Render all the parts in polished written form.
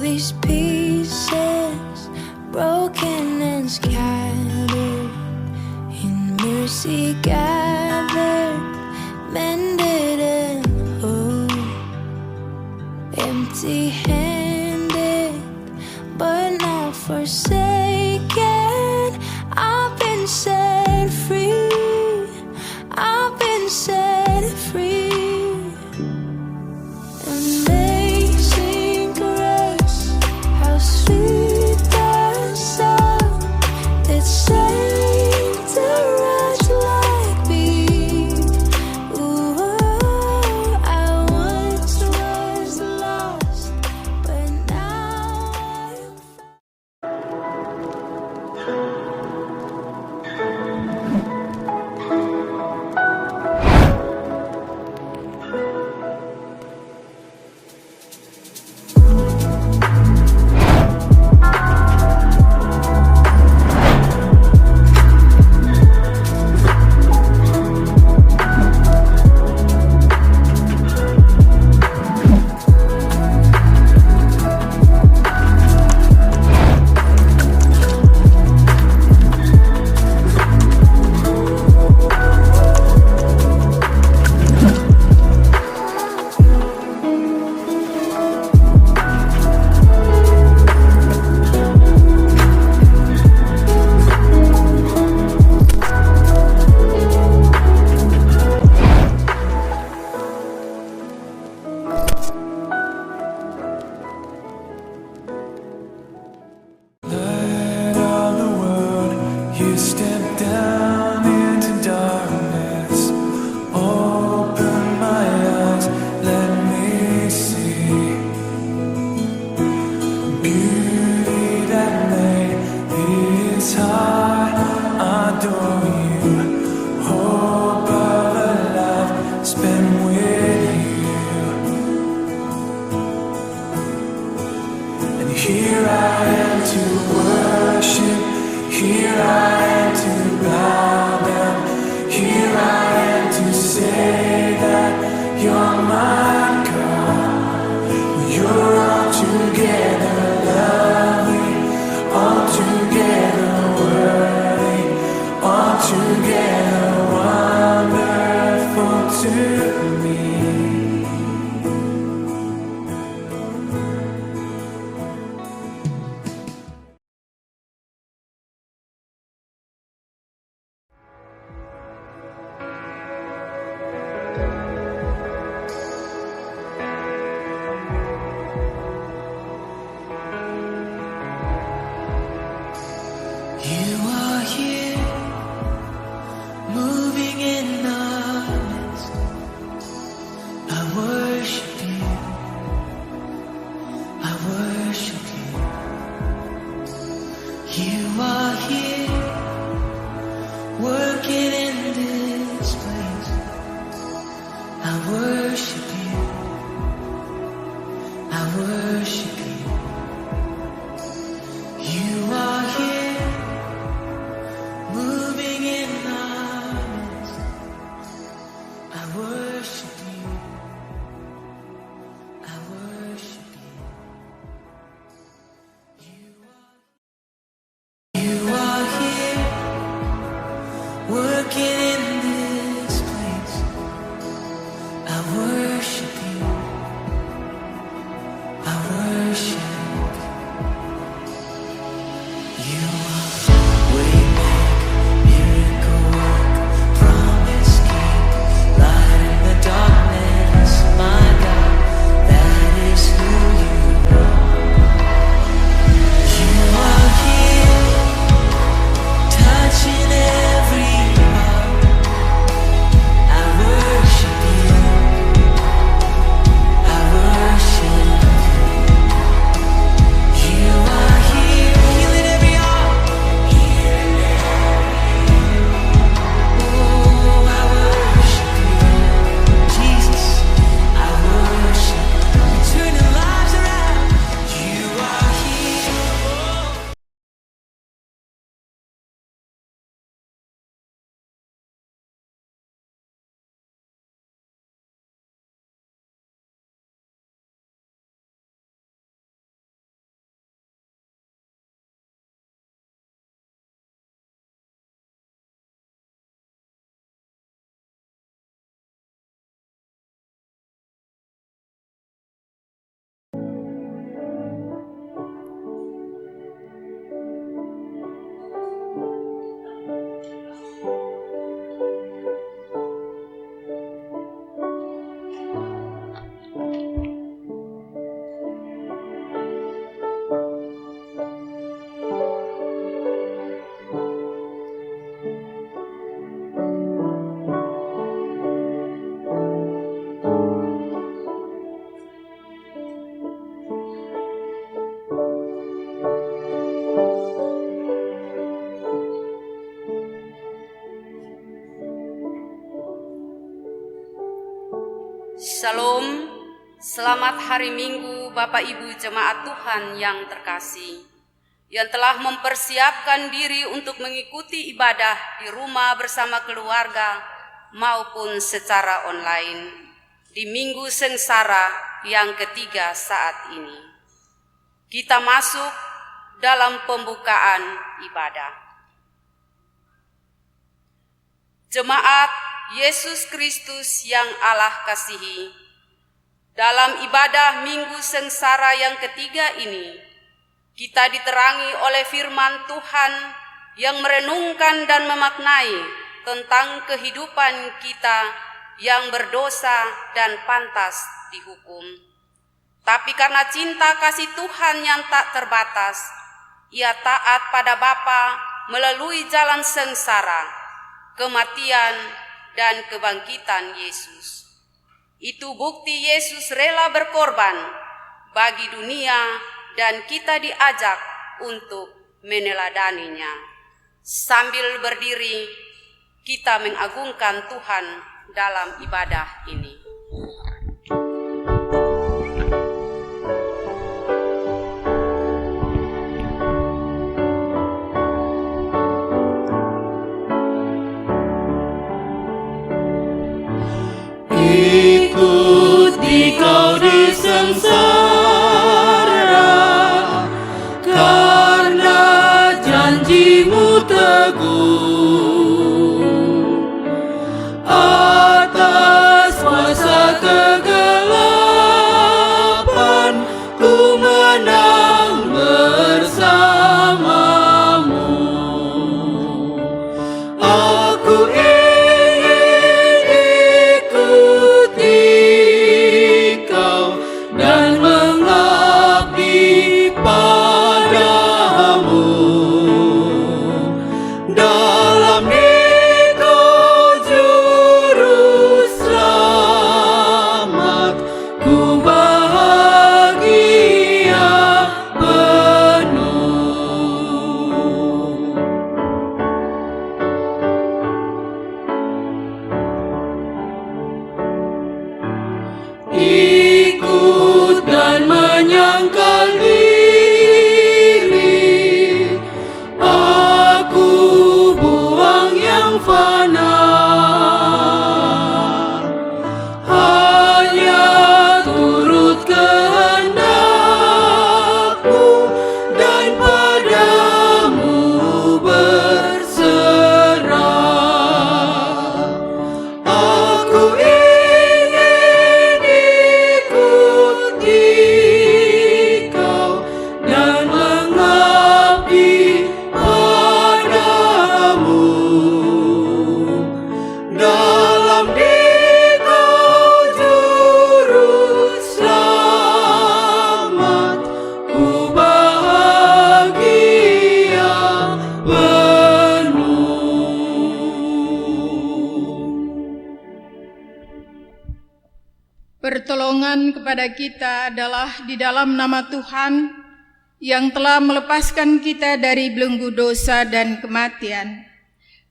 these pieces, broken and scattered, in mercy gathered, mended and whole, empty-handed, but not forsaken. I've been set free, I've been set free. Amazing grace, how sweet the sound that saved a wretch like me. Ooh, I once was lost, but now I'm Light of the world, you step down into darkness. Open my eyes, let me see beauty that made this heart adore you. Hope of a life spent with you. And here I am to worship, here I am to bow down, here I am to say that you're my God. You're altogether lovely, altogether worthy, altogether wonderful to me. You are here, moving in our midst. I worship you, I worship you. You are here, working in this place. I worship you, I worship you. You are here, moving in our midst. I worship you, I worship you. You are here, working in this place. I worship you, I worship you. You are waymaker, miracle worker, promise keeper, light in the darkness. Shalom, selamat hari Minggu Bapak Ibu Jemaat Tuhan yang terkasih, yang telah mempersiapkan diri untuk mengikuti ibadah di rumah bersama keluarga maupun secara online di Minggu Sengsara yang ketiga saat ini. Kita masuk dalam pembukaan ibadah. Jemaat Yesus Kristus yang Allah kasihi, dalam ibadah Minggu Sengsara yang ketiga ini, kita diterangi oleh firman Tuhan yang merenungkan dan memaknai tentang kehidupan kita yang berdosa dan pantas dihukum. Tapi karena cinta kasih Tuhan yang tak terbatas, Ia taat pada Bapa melalui jalan sengsara, kematian, dan kebangkitan Yesus. Itu bukti Yesus rela berkorban bagi dunia dan kita diajak untuk meneladaninya. Sambil berdiri, kita mengagungkan Tuhan dalam ibadah ini. Ikuti kau di sengsara, karena janjimu teguh. Atas kuasa kegelapan, ku menang bersamamu. Aku dan mengabdi padamu. Dalam Engkau juru selamat, ku bahagia penuh. Ikut dan menyangkal diri, aku buang yang fana, hanya turut kehendakmu dan padamu berserah. Aku dan mengabdi padamu. Dalam Engkau juru selamat, ku bahagia penuh. Pertolongan kepada kita adalah di dalam nama Tuhan yang telah melepaskan kita dari belenggu dosa dan kematian.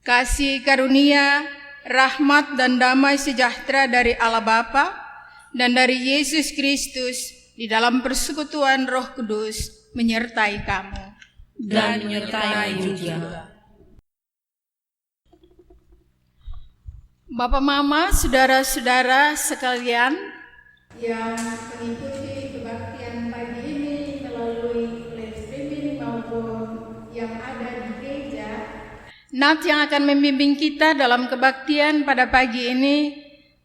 Kasih karunia, rahmat dan damai sejahtera dari Allah Bapa dan dari Yesus Kristus di dalam persekutuan Roh Kudus menyertai kamu dan menyertai juga. Bapak, Mama, saudara-saudara sekalian yang mengikuti kebaktian pagi ini melalui live streaming maupun yang ada di gereja, nat yang akan membimbing kita dalam kebaktian pada pagi ini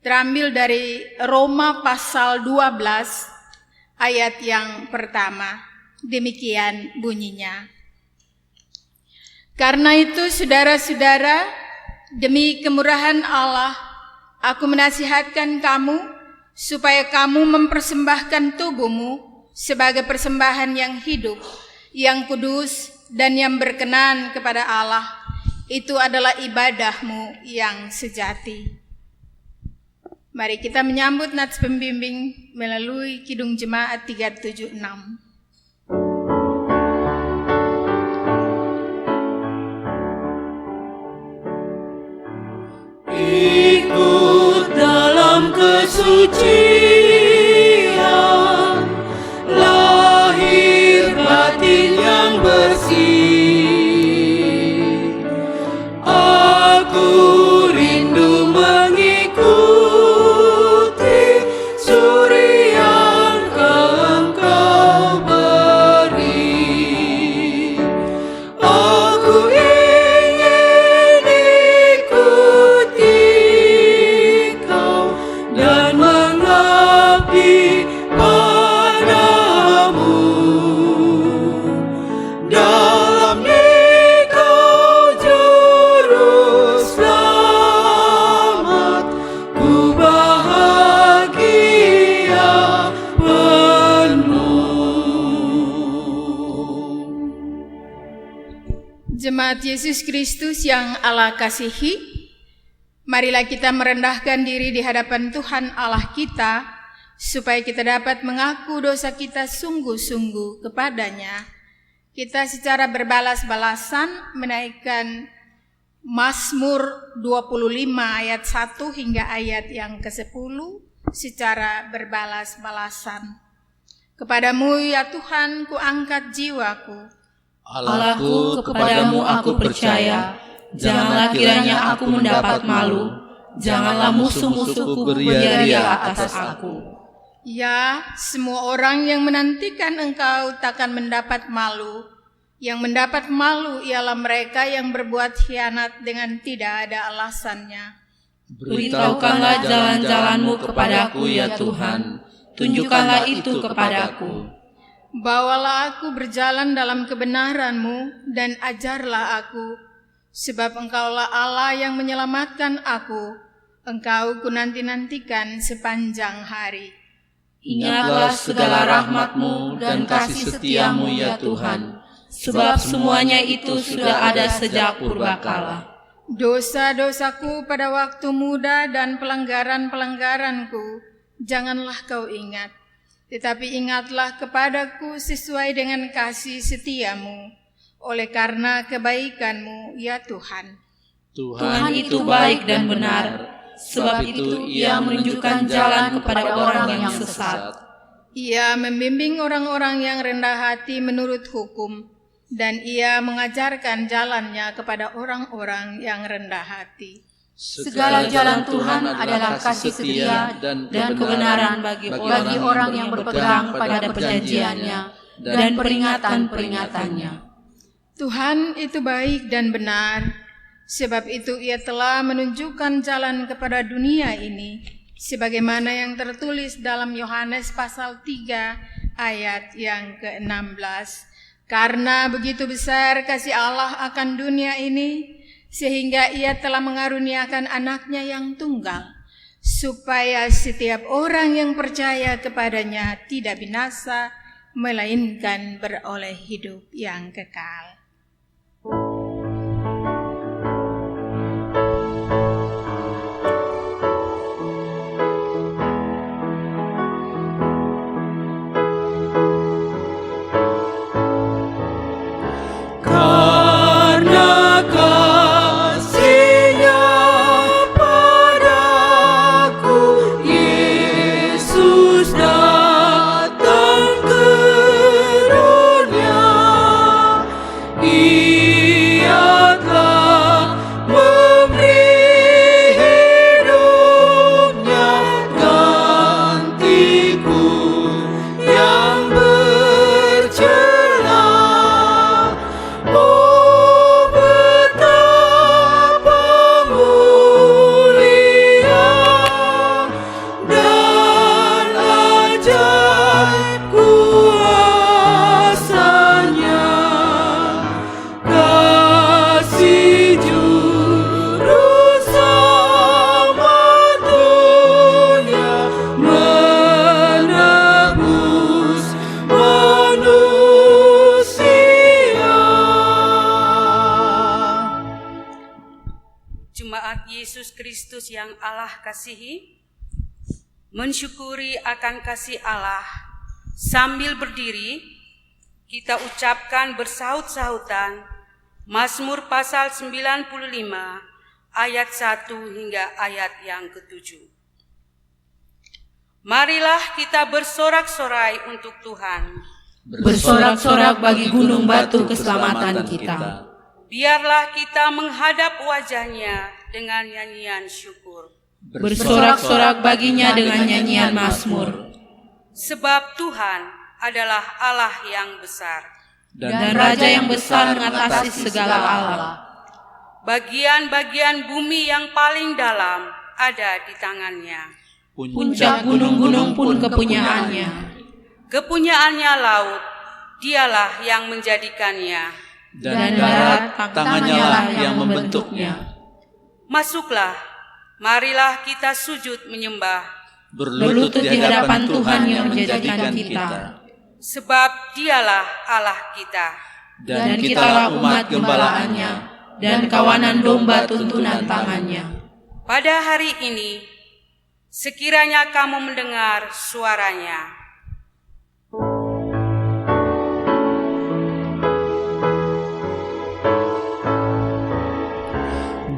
terambil dari Roma pasal 12 ayat yang pertama. Demikian bunyinya. Karena itu saudara-saudara, demi kemurahan Allah, aku menasihatkan kamu supaya kamu mempersembahkan tubuhmu sebagai persembahan yang hidup, yang kudus, dan yang berkenan kepada Allah. Itu adalah ibadahmu yang sejati. Mari kita menyambut nats pembimbing melalui Kidung Jemaat 376. Ikut dalam kesucian, lahir batin yang bersih. Aku rindu mengikuti suri yang Engkau beri. Aku ingin ikuti Kau dan mengabdi padamu. Dalam Dikau juru selamat, ku bahagia penuh. Jemaat Yesus Kristus yang Allah kasihi, marilah kita merendahkan diri di hadapan Tuhan Allah kita, supaya kita dapat mengaku dosa kita sungguh-sungguh kepadanya. Kita secara berbalas-balasan menaikkan Mazmur 25 ayat 1 hingga ayat yang ke-10 secara berbalas-balasan. Kepadamu ya Tuhan ku angkat jiwaku. Allahku, kepadamu aku percaya, janganlah kiranya aku mendapat malu, janganlah musuh-musuhku beria-ria atas aku. Ya, semua orang yang menantikan Engkau takkan mendapat malu. Yang mendapat malu ialah mereka yang berbuat khianat dengan tidak ada alasannya. Beritahukanlah jalan-jalanmu kepadaku ya Tuhan, tunjukkanlah itu kepadaku. Bawalah aku berjalan dalam kebenaran-Mu dan ajarlah aku, sebab Engkaulah Allah yang menyelamatkan aku. Engkau ku nanti-nantikan sepanjang hari. Ingatlah segala rahmat-Mu dan kasih setia-Mu ya Tuhan, sebab semuanya itu sudah ada sejak purbakala. Dosa-dosaku pada waktu muda dan pelanggaran-pelanggaranku janganlah Kau ingat. Tetapi ingatlah kepadaku sesuai dengan kasih setia-Mu, oleh karena kebaikan-Mu, ya Tuhan. Tuhan itu baik dan benar, sebab itu Ia menunjukkan jalan kepada orang yang sesat. Ia membimbing orang-orang yang rendah hati menurut hukum, dan Ia mengajarkan jalannya kepada orang-orang yang rendah hati. Segala jalan Tuhan adalah kasih setia dan kebenaran bagi orang yang berpegang pada perjanjiannya dan peringatan-peringatannya. Tuhan itu baik dan benar, sebab itu Ia telah menunjukkan jalan kepada dunia ini, sebagaimana yang tertulis dalam Yohanes pasal 3 ayat yang ke-16. Karena begitu besar kasih Allah akan dunia ini, sehingga Ia telah mengaruniakan anaknya yang tunggal, supaya setiap orang yang percaya kepadanya tidak binasa, melainkan beroleh hidup yang kekal. Karena kasih-Nya padaku, Yesus datang ke dunia. Ia telah memberi hidupnya gantiku yang bercela. Oh, betapa mulia dan ajaib kuasa-Nya, kasih Juru Selamat dunia menebus manusia. Jemaat Yesus Kristus yang Allah kasihi, mensyukuri akan kasih Allah, sambil berdiri, kita ucapkan bersaut-sautan Mazmur pasal 95 ayat 1 hingga ayat yang ke-7. Marilah kita bersorak-sorai untuk Tuhan. Bersorak-sorak bagi gunung batu keselamatan kita. Biarlah kita menghadap wajah-Nya dengan nyanyian syukur. Bersorak-sorak baginya dengan nyanyian mazmur. Sebab Tuhan adalah Allah yang besar. Dan Raja yang besar mengatasi segala Allah. Bagian-bagian bumi yang paling dalam ada di tangan-Nya. Puncak gunung-gunung pun kepunyaannya. Kepunyaannya laut, Dialah yang menjadikannya. Dan darat, tangannya lah yang membentuknya. Masuklah, marilah kita sujud menyembah. Berlutut di hadapan Tuhan yang menjadikan kita. Sebab Dialah Allah kita. Dan kitalah umat gembalaannya, dan kawanan domba tuntunan tangannya. Pada hari ini, sekiranya kamu mendengar suaranya,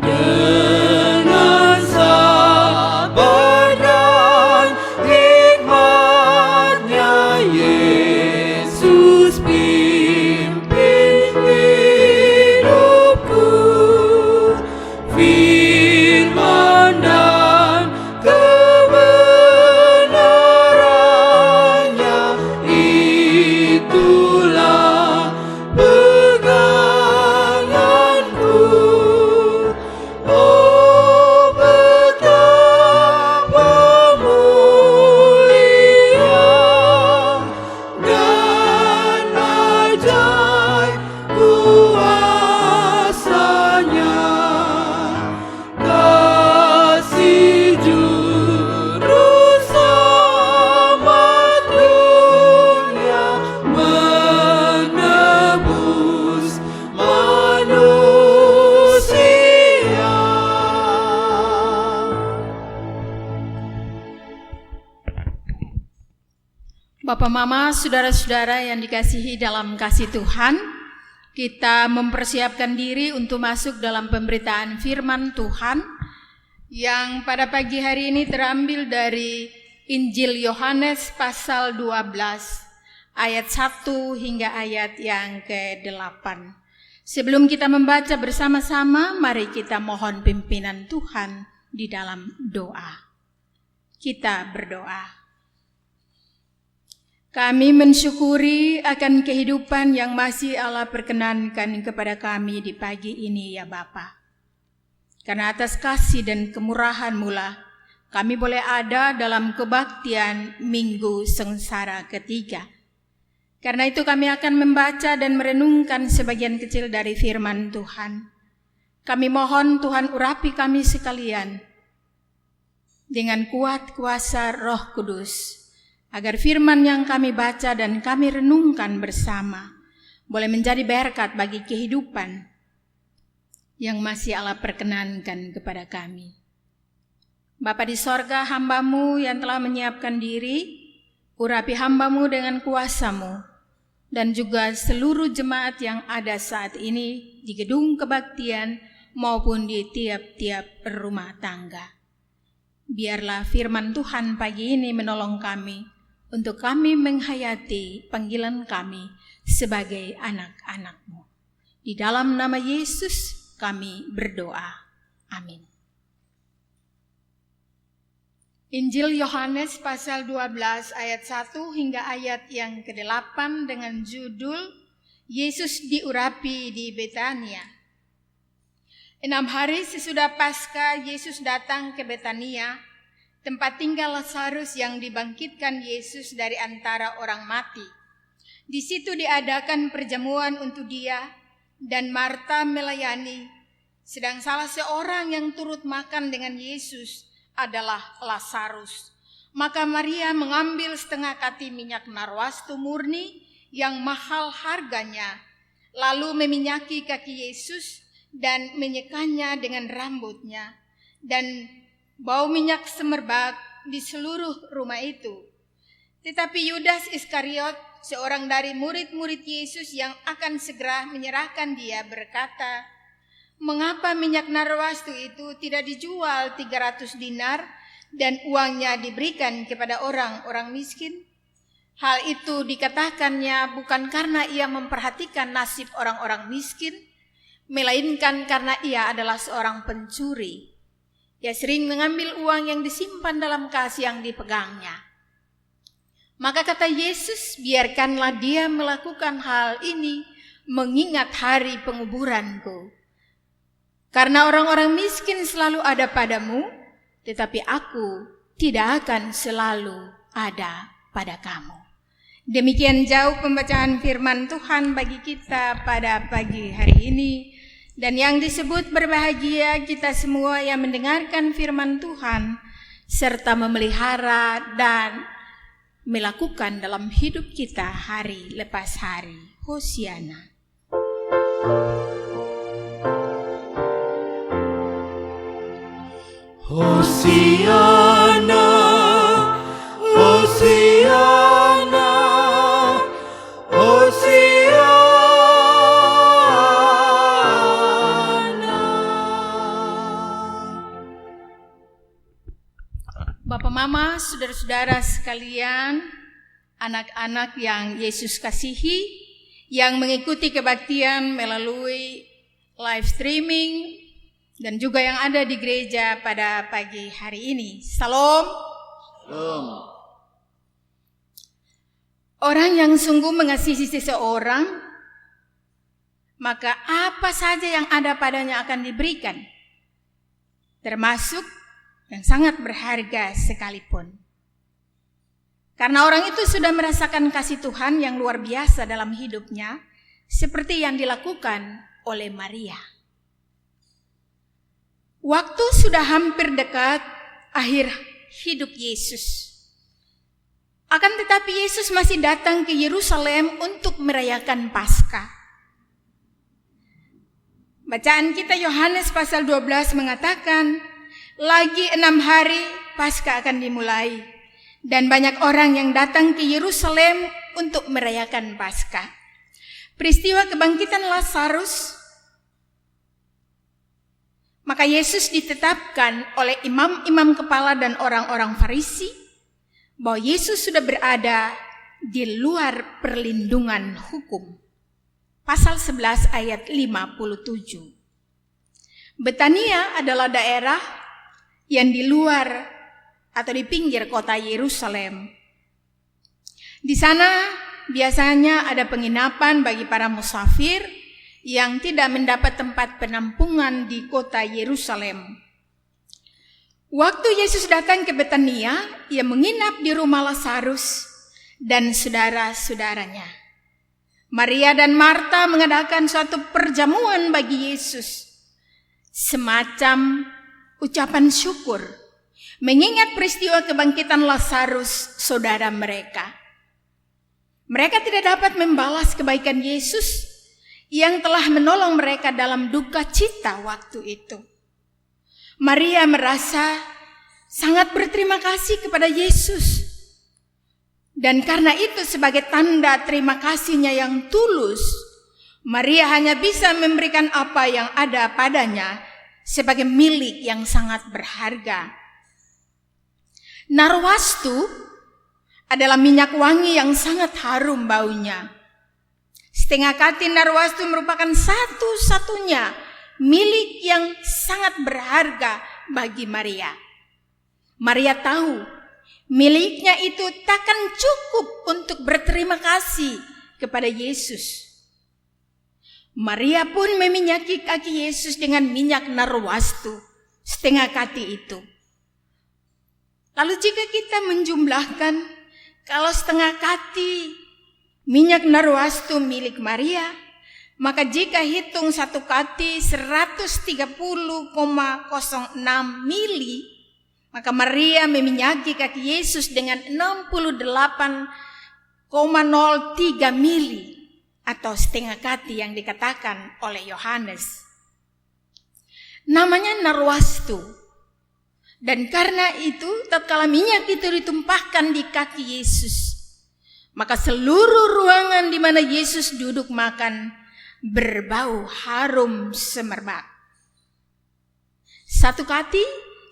Dengan sabar dan hikmat-Nya Yesus pimpin hidupku. Firman dan kebenaran-Nya itulah peganganku. Oh, betapa mulia dan ajaib kuasa-Nya. Kasih Juru Selamat dunia menebus manusia. Bapak, Mama, saudara-saudara yang dikasihi dalam kasih Tuhan, kita mempersiapkan diri untuk masuk dalam pemberitaan firman Tuhan yang pada pagi hari ini terambil dari Injil Yohanes pasal 12 ayat 1 hingga ayat yang ke-8. Sebelum kita membaca bersama-sama, mari kita mohon pimpinan Tuhan di dalam doa. Kita berdoa. Kami mensyukuri akan kehidupan yang masih Allah perkenankan kepada kami di pagi ini ya Bapa. Karena atas kasih dan kemurahan-Mu lah kami boleh ada dalam kebaktian Minggu Sengsara ketiga. Karena itu kami akan membaca dan merenungkan sebagian kecil dari firman Tuhan. Kami mohon Tuhan urapi kami sekalian dengan kuat kuasa Roh Kudus, agar firman yang kami baca dan kami renungkan bersama boleh menjadi berkat bagi kehidupan yang masih Allah perkenankan kepada kami. Bapa di sorga, hamba-Mu yang telah menyiapkan diri, urapi hamba-Mu dengan kuasa-Mu, dan juga seluruh jemaat yang ada saat ini di gedung kebaktian maupun di tiap-tiap rumah tangga. Biarlah firman Tuhan pagi ini menolong kami untuk kami menghayati panggilan kami sebagai anak-anak-Mu. Di dalam nama Yesus kami berdoa. Amin. Injil Yohanes pasal 12 ayat 1 hingga ayat yang ke-8 dengan judul Yesus diurapi di Betania. 6 hari sesudah Paskah, Yesus datang ke Betania, tempat tinggal Lazarus yang dibangkitkan Yesus dari antara orang mati. Di situ diadakan perjamuan untuk dia, dan Marta melayani, sedang salah seorang yang turut makan dengan Yesus adalah Lazarus. Maka Maria mengambil setengah kati minyak narwastu murni yang mahal harganya, lalu meminyaki kaki Yesus dan menyekanya dengan rambutnya, dan bau minyak semerbak di seluruh rumah itu. Tetapi Yudas Iskariot, seorang dari murid-murid Yesus yang akan segera menyerahkan dia, berkata, "Mengapa minyak narwastu itu tidak dijual 300 dinar dan uangnya diberikan kepada orang-orang miskin. Hal itu dikatakannya bukan karena ia memperhatikan nasib orang-orang miskin, melainkan karena ia adalah seorang pencuri. Ia sering mengambil uang yang disimpan dalam kas yang dipegangnya. Maka kata Yesus, biarkanlah dia melakukan hal ini mengingat hari penguburanku. Karena orang-orang miskin selalu ada padamu, tetapi aku tidak akan selalu ada pada kamu. Demikian jauh pembacaan firman Tuhan bagi kita pada pagi hari ini. Dan yang disebut berbahagia kita semua yang mendengarkan firman Tuhan serta memelihara dan melakukan dalam hidup kita hari lepas hari. Hosiana. Hosiana, Hosiana, Hosiana. Bapak, Mama, saudara-saudara sekalian, anak-anak yang Yesus kasihi, yang mengikuti kebaktian melalui live streaming dan juga yang ada di gereja pada pagi hari ini. Salam. Salam. Orang yang sungguh mengasihi seseorang, maka apa saja yang ada padanya akan diberikan, termasuk yang sangat berharga sekalipun. Karena orang itu sudah merasakan kasih Tuhan yang luar biasa dalam hidupnya, seperti yang dilakukan oleh Maria. Waktu sudah hampir dekat akhir hidup Yesus. Akan tetapi Yesus masih datang ke Yerusalem untuk merayakan Paskah. Bacaan kita Yohanes pasal 12 mengatakan, lagi 6 hari Paskah akan dimulai, dan banyak orang yang datang ke Yerusalem untuk merayakan Paskah. Peristiwa kebangkitan Lazarus, maka Yesus ditetapkan oleh imam-imam kepala dan orang-orang Farisi bahwa Yesus sudah berada di luar perlindungan hukum. Pasal 11 ayat 57. Betania adalah daerah yang di luar atau di pinggir kota Yerusalem. Di sana biasanya ada penginapan bagi para musafir yang tidak mendapat tempat penampungan di kota Yerusalem. Waktu Yesus datang ke Betania, ia menginap di rumah Lazarus dan saudara-saudaranya. Maria dan Marta mengadakan suatu perjamuan bagi Yesus, semacam ucapan syukur, mengingat peristiwa kebangkitan Lazarus, saudara mereka. Mereka tidak dapat membalas kebaikan Yesus yang telah menolong mereka dalam duka cita waktu itu. Maria merasa sangat berterima kasih kepada Yesus. Dan karena itu sebagai tanda terima kasihnya yang tulus, Maria hanya bisa memberikan apa yang ada padanya sebagai milik yang sangat berharga. Narwastu adalah minyak wangi yang sangat harum baunya. Setengah kati narwastu merupakan satu-satunya milik yang sangat berharga bagi Maria. Maria tahu miliknya itu takkan cukup untuk berterima kasih kepada Yesus. Maria pun meminyaki kaki Yesus dengan minyak narwastu setengah kati itu. Lalu jika kita menjumlahkan, kalau setengah kati minyak narwastu milik Maria, maka jika hitung satu kati 130,06 mili, maka Maria meminyaki kaki Yesus dengan 68,03 mili atau setengah kati yang dikatakan oleh Yohanes. Namanya narwastu. Dan karena itu tatkala minyak itu ditumpahkan di kaki Yesus, maka seluruh ruangan di mana Yesus duduk makan berbau harum semerbak. Satu kati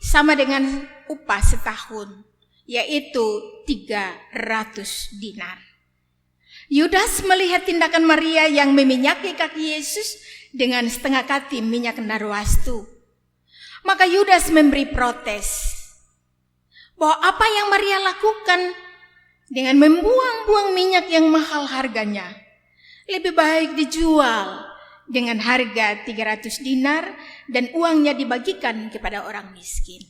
sama dengan upah setahun, yaitu 300 dinar. Yudas melihat tindakan Maria yang meminyaki kaki Yesus dengan setengah kati minyak narwastu. Maka Yudas memberi protes bahwa apa yang Maria lakukan dengan membuang-buang minyak yang mahal harganya lebih baik dijual dengan harga 300 dinar dan uangnya dibagikan kepada orang miskin.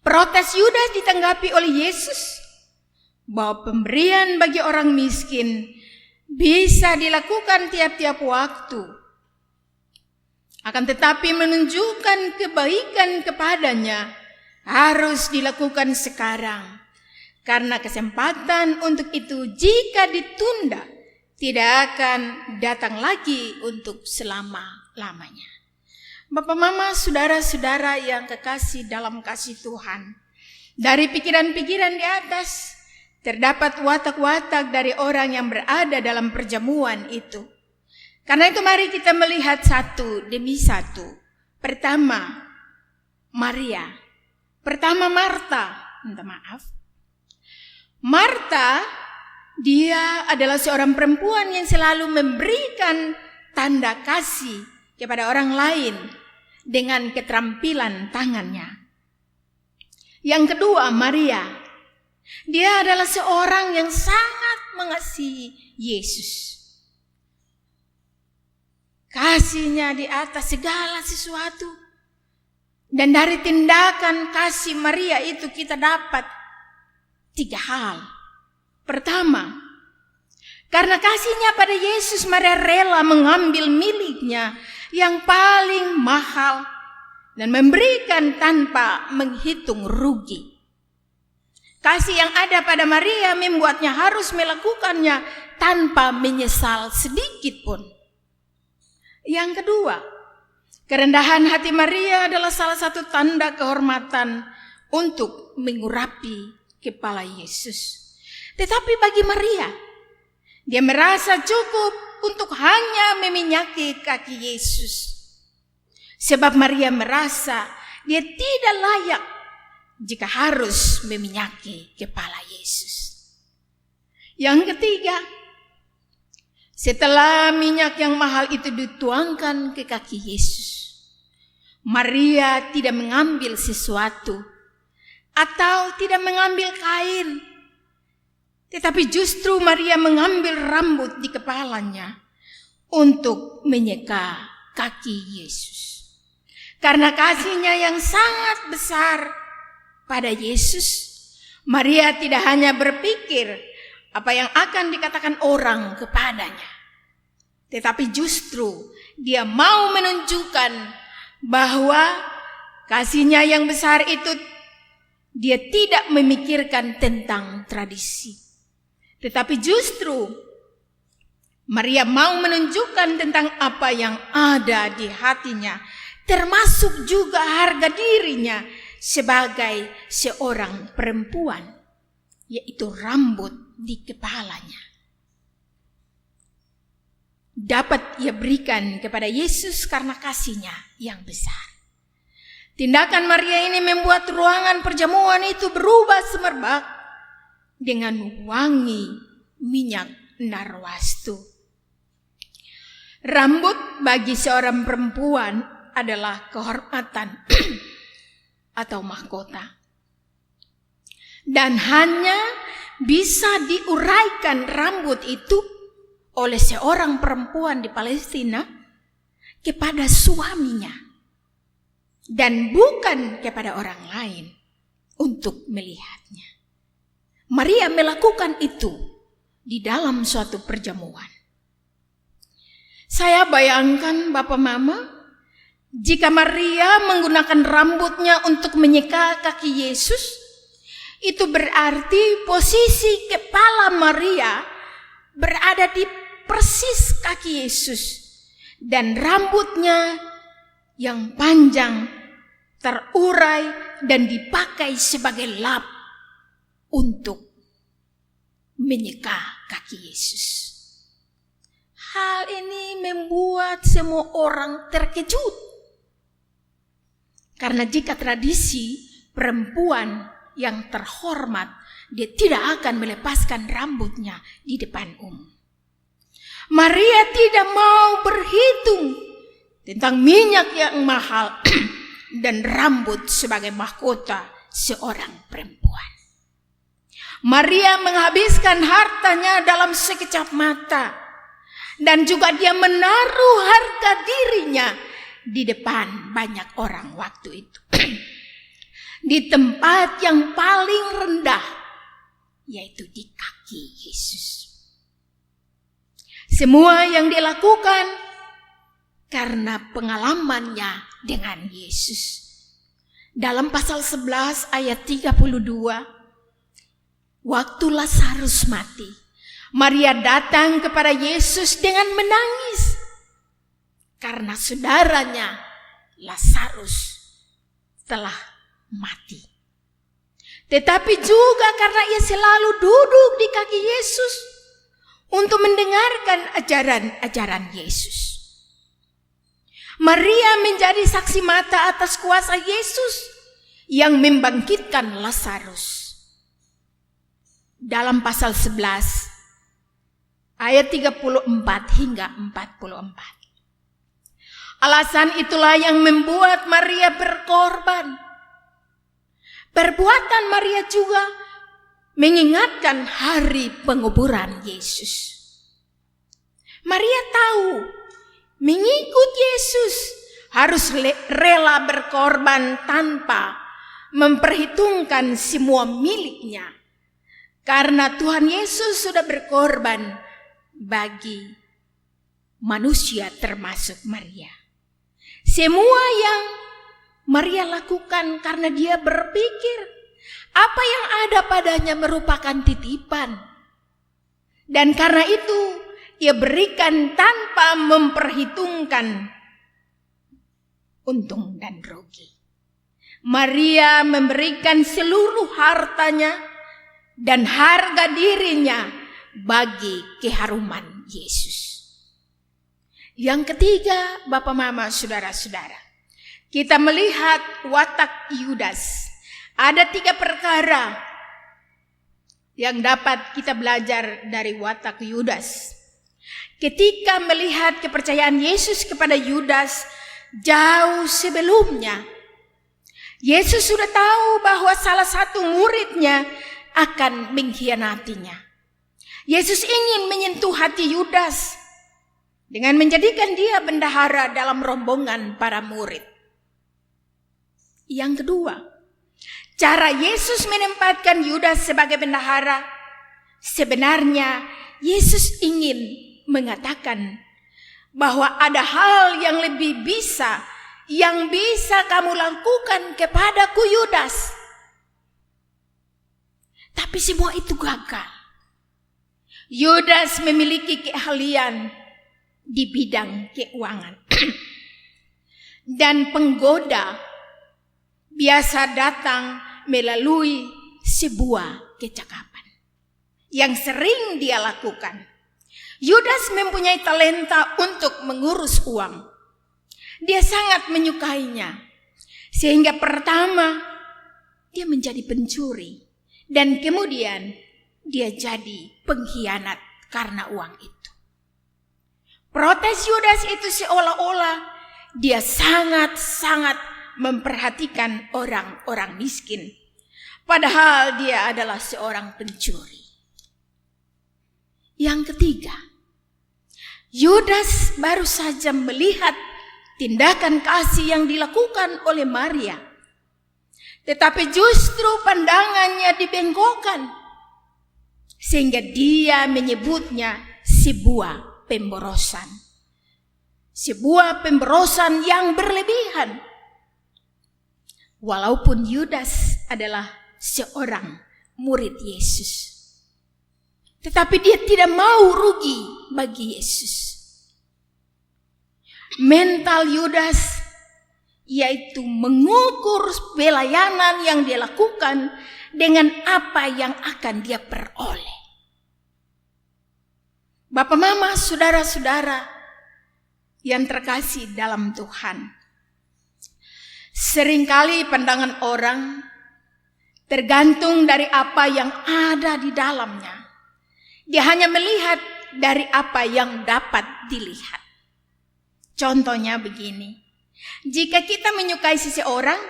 Protes Yudas ditanggapi oleh Yesus bahwa pemberian bagi orang miskin bisa dilakukan tiap-tiap waktu. Akan tetapi menunjukkan kebaikan kepadanya harus dilakukan sekarang. Karena kesempatan untuk itu jika ditunda tidak akan datang lagi untuk selama-lamanya. Bapak, Mama, saudara-saudara yang kekasih dalam kasih Tuhan, dari pikiran-pikiran di atas terdapat watak-watak dari orang yang berada dalam perjamuan itu. Karena itu mari kita melihat satu demi satu. Pertama, Maria. Pertama, Marta. Minta maaf. Marta, dia adalah seorang perempuan yang selalu memberikan tanda kasih kepada orang lain dengan keterampilan tangannya. Yang kedua, Maria. Dia adalah seorang yang sangat mengasihi Yesus. Kasihnya di atas segala sesuatu. Dan dari tindakan kasih Maria itu kita dapat 3 hal. Pertama, karena kasihnya pada Yesus, Maria rela mengambil miliknya yang paling mahal dan memberikan tanpa menghitung rugi. Kasih yang ada pada Maria membuatnya harus melakukannya tanpa menyesal sedikit pun. Yang kedua, kerendahan hati Maria adalah salah satu tanda kehormatan untuk mengurapi kepala Yesus. Tetapi bagi Maria, dia merasa cukup untuk hanya meminyaki kaki Yesus. Sebab Maria merasa dia tidak layak jika harus meminyaki kepala Yesus. Yang ketiga, setelah minyak yang mahal itu dituangkan ke kaki Yesus, Maria tidak mengambil sesuatu atau tidak mengambil kain, tetapi justru Maria mengambil rambut di kepalanya untuk menyeka kaki Yesus. Karena kasihnya yang sangat besar pada Yesus, Maria tidak hanya berpikir apa yang akan dikatakan orang kepadanya, tetapi justru dia mau menunjukkan bahwa kasihnya yang besar itu dia tidak memikirkan tentang tradisi, tetapi justru Maria mau menunjukkan tentang apa yang ada di hatinya, termasuk juga harga dirinya sebagai seorang perempuan, yaitu rambut di kepalanya. Dapat ia berikan kepada Yesus karena kasihnya yang besar. Tindakan Maria ini membuat ruangan perjamuan itu berubah semerbak dengan wangi minyak narwastu. Rambut bagi seorang perempuan adalah kehormatan atau mahkota. Dan hanya bisa diuraikan rambut itu oleh seorang perempuan di Palestina kepada suaminya dan bukan kepada orang lain untuk melihatnya. Maria melakukan itu di dalam suatu perjamuan. Saya bayangkan Bapak Mama, jika Maria menggunakan rambutnya untuk menyeka kaki Yesus, itu berarti posisi kepala Maria berada di persis kaki Yesus, dan rambutnya yang panjang terurai dan dipakai sebagai lap untuk menyeka kaki Yesus. Hal ini membuat semua orang terkejut. Karena jika tradisi perempuan yang terhormat, dia tidak akan melepaskan rambutnya di depan umum. Maria tidak mau berhitung tentang minyak yang mahal dan rambut sebagai mahkota seorang perempuan. Maria menghabiskan hartanya dalam sekejap mata, dan juga dia menaruh harga dirinya di depan banyak orang waktu itu. Di tempat yang paling rendah, yaitu di kaki Yesus. Semua yang dia lakukan karena pengalamannya dengan Yesus. Dalam pasal 11 ayat 32, waktu Lazarus mati, Maria datang kepada Yesus dengan menangis karena saudaranya Lazarus telah mati. Tetapi juga karena ia selalu duduk di kaki Yesus untuk mendengarkan ajaran-ajaran Yesus. Maria menjadi saksi mata atas kuasa Yesus yang membangkitkan Lazarus. Dalam pasal 11 ayat 34 hingga 44. Alasan itulah yang membuat Maria berkorban. Perbuatan Maria juga mengingatkan hari penguburan Yesus. Maria tahu mengikut Yesus harus rela berkorban tanpa memperhitungkan semua miliknya. Karena Tuhan Yesus sudah berkorban bagi manusia termasuk Maria. Semua yang Maria lakukan karena dia berpikir apa yang ada padanya merupakan titipan. Dan karena itu ia berikan tanpa memperhitungkan untung dan rugi. Maria memberikan seluruh hartanya dan harga dirinya bagi keharuman Yesus. Yang ketiga, Bapak Mama, Saudara-saudara, kita melihat watak Yudas. Ada 3 perkara yang dapat kita belajar dari watak Yudas. Ketika melihat kepercayaan Yesus kepada Yudas jauh sebelumnya, Yesus sudah tahu bahwa salah satu muridnya akan mengkhianatinya. Yesus ingin menyentuh hati Yudas dengan menjadikan dia bendahara dalam rombongan para murid. Yang kedua, cara Yesus menempatkan Yudas sebagai bendahara, sebenarnya Yesus ingin mengatakan bahwa ada hal yang lebih yang bisa kamu lakukan kepadaku Yudas. Tapi semua itu gagal. Yudas memiliki keahlian di bidang keuangan. Dan penggoda biasa datang melalui sebuah kecakapan yang sering dia lakukan. Yudas mempunyai talenta untuk mengurus uang. Dia sangat menyukainya. Sehingga pertama dia menjadi pencuri. Dan kemudian dia jadi pengkhianat karena uang itu. Protes Yudas itu seolah-olah dia sangat-sangat memperhatikan orang-orang miskin. Padahal dia adalah seorang pencuri. Yang ketiga, Yudas baru saja melihat tindakan kasih yang dilakukan oleh Maria. Tetapi justru pandangannya dibengkokkan. Sehingga dia menyebutnya sebuah pemborosan. Sebuah pemborosan yang berlebihan. Walaupun Yudas adalah seorang murid Yesus. Tetapi dia tidak mau rugi bagi Yesus. Mental Yudas yaitu mengukur pelayanan yang dia lakukan dengan apa yang akan dia peroleh. Bapak, Mama, Saudara-saudara yang terkasih dalam Tuhan, Seringkali pandangan orang tergantung dari apa yang ada di dalamnya. Dia hanya melihat dari apa yang dapat dilihat. Contohnya begini, jika kita menyukai seseorang,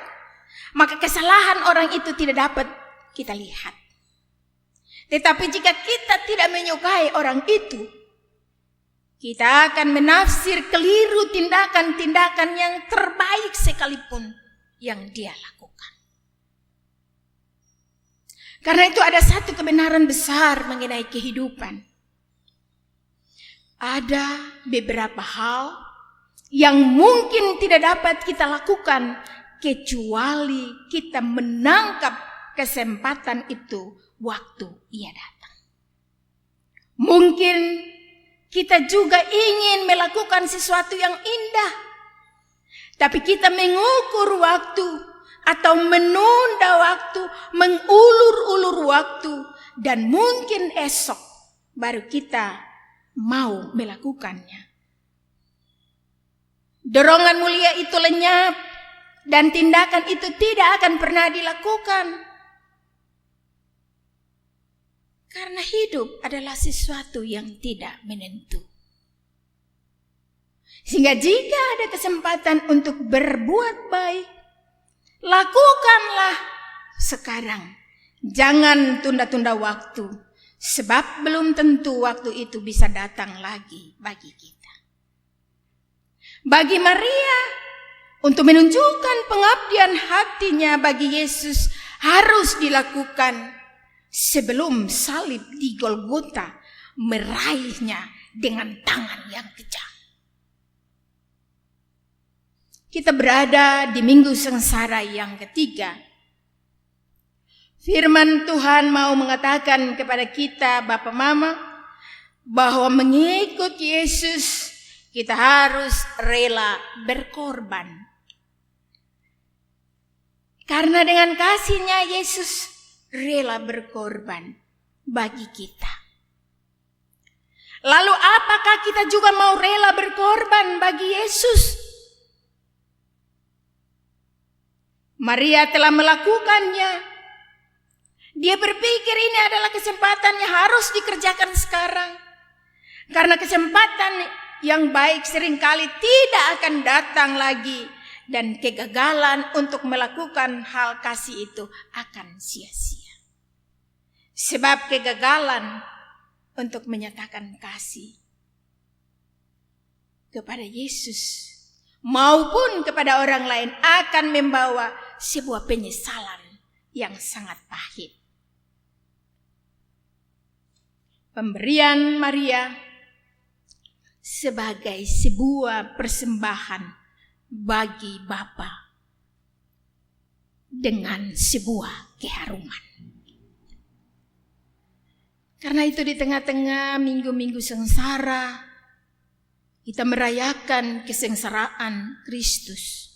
maka kesalahan orang itu tidak dapat kita lihat. Tetapi jika kita tidak menyukai orang itu, kita akan menafsir keliru tindakan-tindakan yang terbaik sekalipun yang dia lakukan. Karena itu ada satu kebenaran besar mengenai kehidupan. Ada beberapa hal yang mungkin tidak dapat kita lakukan kecuali kita menangkap kesempatan itu waktu ia datang. Mungkin kita juga ingin melakukan sesuatu yang indah, tapi kita mengukur waktu atau menunda waktu, mengulur-ulur waktu, dan mungkin esok baru kita mau melakukannya. Dorongan mulia itu lenyap dan tindakan itu tidak akan pernah dilakukan. Karena hidup adalah sesuatu yang tidak menentu. Sehingga jika ada kesempatan untuk berbuat baik, lakukanlah sekarang. Jangan tunda-tunda waktu, sebab belum tentu waktu itu bisa datang lagi bagi kita. Bagi Maria, untuk menunjukkan pengabdian hatinya bagi Yesus harus dilakukan sebelum salib di Golgota meraihnya dengan tangan yang kejam. Kita berada di minggu sengsara yang ketiga. Firman Tuhan mau mengatakan kepada kita, Bapak Mama, bahwa mengikut Yesus kita harus rela berkorban. Karena dengan kasih-Nya Yesus rela berkorban bagi kita. Lalu apakah kita juga mau rela berkorban bagi Yesus? Maria telah melakukannya. Dia berpikir ini adalah kesempatan yang harus dikerjakan sekarang. Karena kesempatan yang baik seringkali tidak akan datang lagi. Dan kegagalan untuk melakukan hal kasih itu akan sia-sia. Sebab kegagalan untuk menyatakan kasih kepada Yesus maupun kepada orang lain akan membawa sebuah penyesalan yang sangat pahit. Pemberian Maria sebagai sebuah persembahan bagi Bapa dengan sebuah keharuman. Karena itu di tengah-tengah minggu-minggu sengsara, kita merayakan kesengsaraan Kristus.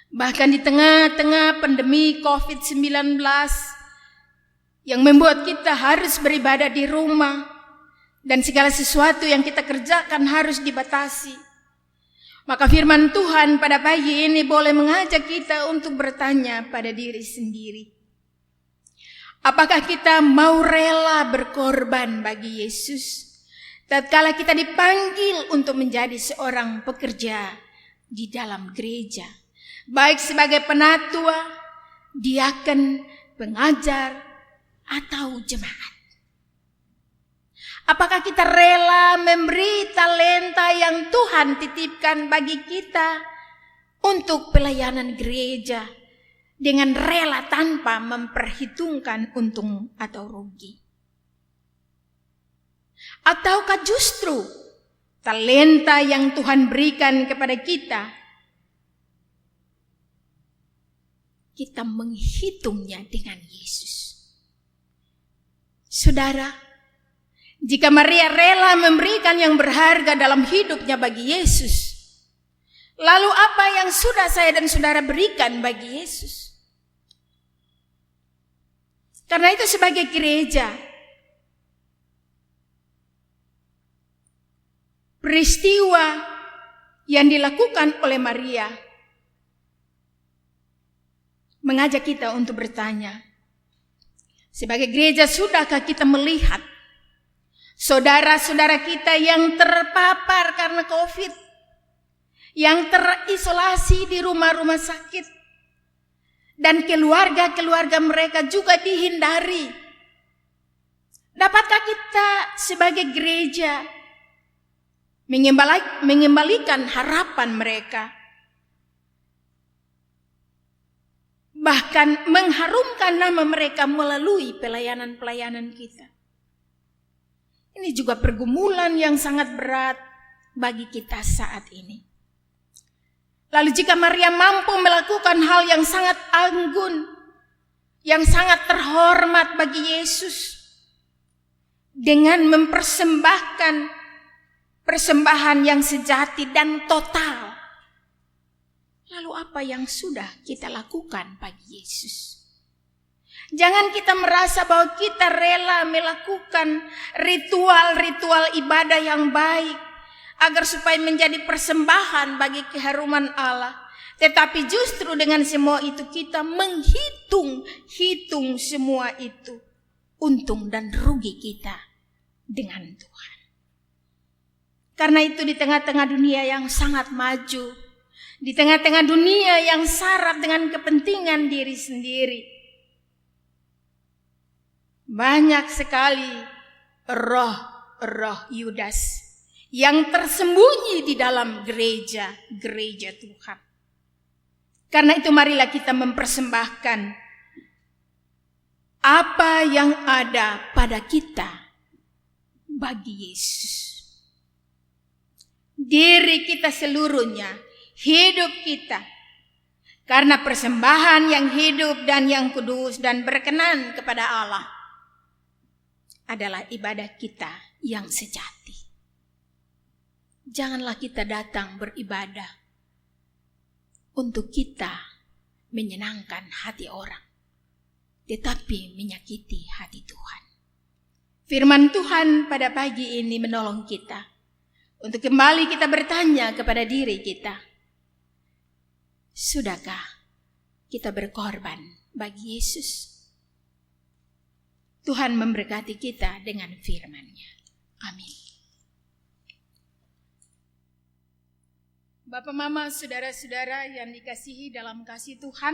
Bahkan di tengah-tengah pandemi COVID-19 yang membuat kita harus beribadah di rumah dan segala sesuatu yang kita kerjakan harus dibatasi. Maka firman Tuhan pada pagi ini boleh mengajak kita untuk bertanya pada diri sendiri. Apakah kita mau rela berkorban bagi Yesus tatkala kita dipanggil untuk menjadi seorang pekerja di dalam gereja, baik sebagai penatua, diaken, pengajar, atau jemaat? Apakah kita rela memberi talenta yang Tuhan titipkan bagi kita untuk pelayanan gereja dengan rela tanpa memperhitungkan untung atau rugi? Ataukah justru talenta yang Tuhan berikan kepada kita menghitungnya dengan Yesus? Saudara, jika Maria rela memberikan yang berharga dalam hidupnya bagi Yesus, lalu apa yang sudah saya dan saudara berikan bagi Yesus? Karena itu sebagai gereja, peristiwa yang dilakukan oleh Maria mengajak kita untuk bertanya, sebagai gereja, sudahkah kita melihat saudara-saudara kita yang terpapar karena COVID, yang terisolasi di rumah-rumah sakit, dan keluarga-keluarga mereka juga dihindari? Dapatkah kita sebagai gereja mengembalikan harapan mereka, bahkan mengharumkan nama mereka melalui pelayanan-pelayanan kita? Ini juga pergumulan yang sangat berat bagi kita saat ini. Lalu jika Maria mampu melakukan hal yang sangat anggun, yang sangat terhormat bagi Yesus, dengan mempersembahkan persembahan yang sejati dan total, lalu apa yang sudah kita lakukan bagi Yesus? Jangan kita merasa bahwa kita rela melakukan ritual-ritual ibadah yang baik agar supaya menjadi persembahan bagi keharuman Allah. Tetapi justru dengan semua itu kita menghitung semua itu untung dan rugi kita dengan Tuhan. Karena itu di tengah-tengah dunia yang sangat maju, di tengah-tengah dunia yang syarat dengan kepentingan diri sendiri, banyak sekali roh-roh Yudas yang tersembunyi di dalam gereja Tuhan. Karena itu marilah kita mempersembahkan apa yang ada pada kita bagi Yesus. Diri kita seluruhnya, hidup kita, karena persembahan yang hidup dan yang kudus dan berkenan kepada Allah adalah ibadah kita yang sejati. Janganlah kita datang beribadah untuk kita menyenangkan hati orang, tetapi menyakiti hati Tuhan. Firman Tuhan pada pagi ini menolong kita untuk kembali kita bertanya kepada diri kita, sudahkah kita berkorban bagi Yesus? Tuhan memberkati kita dengan firman-Nya. Amin. Bapak, Mama, saudara-saudara yang dikasihi dalam kasih Tuhan,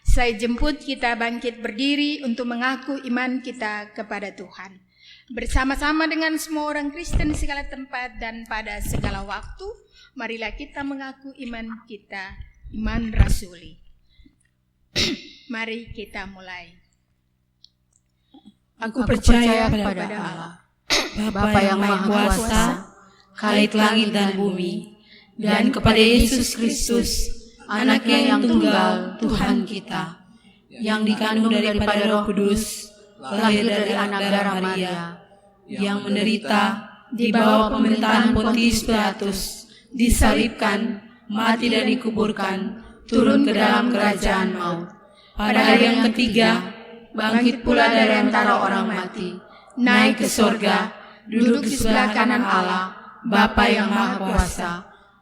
saya jemput kita bangkit berdiri untuk mengaku iman kita kepada Tuhan. Bersama-sama dengan semua orang Kristen di segala tempat dan pada segala waktu, marilah kita mengaku iman kita, iman rasuli. Mari kita mulai. Aku percaya kepada Allah, Bapa yang Maha Kuasa, Khalik langit dan bumi, dan kepada Yesus Kristus, Anaknya yang tunggal, Tuhan kita, yang dikandung daripada Roh Kudus, lahir dari anak darah Maria, yang menderita di bawah pemerintahan Pontius Pilatus, disalibkan, mati dan dikuburkan, turun ke dalam kerajaan maut. Pada hari yang ketiga, bangkit pula dari antara orang mati, naik ke sorga, duduk di sebelah kanan Allah, Bapa yang Maha Kuasa,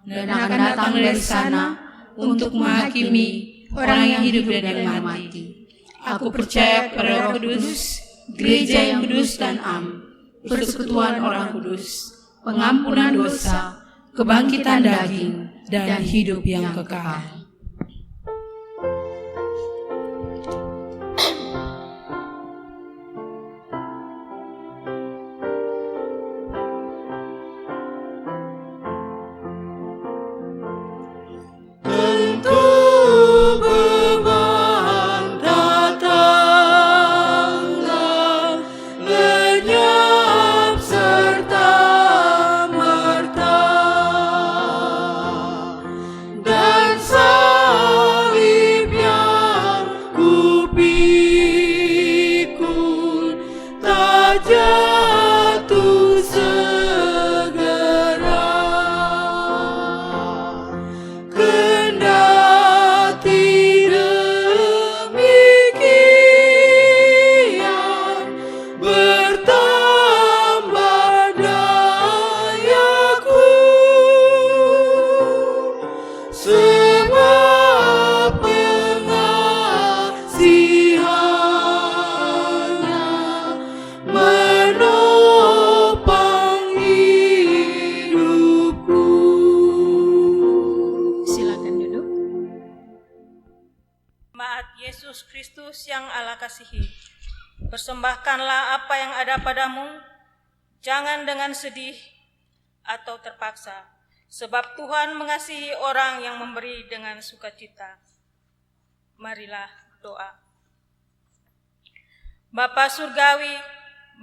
dan akan datang dari sana untuk menghakimi orang yang hidup dan yang mati. Aku percaya kepada Roh Kudus, gereja yang kudus dan am, persekutuan orang kudus, pengampunan dosa, kebangkitan daging, dan hidup yang kekal. kasihi. Persembahkanlah apa yang ada padamu, jangan dengan sedih atau terpaksa, sebab Tuhan mengasihi orang yang memberi dengan sukacita. Marilah doa. Bapa Surgawi,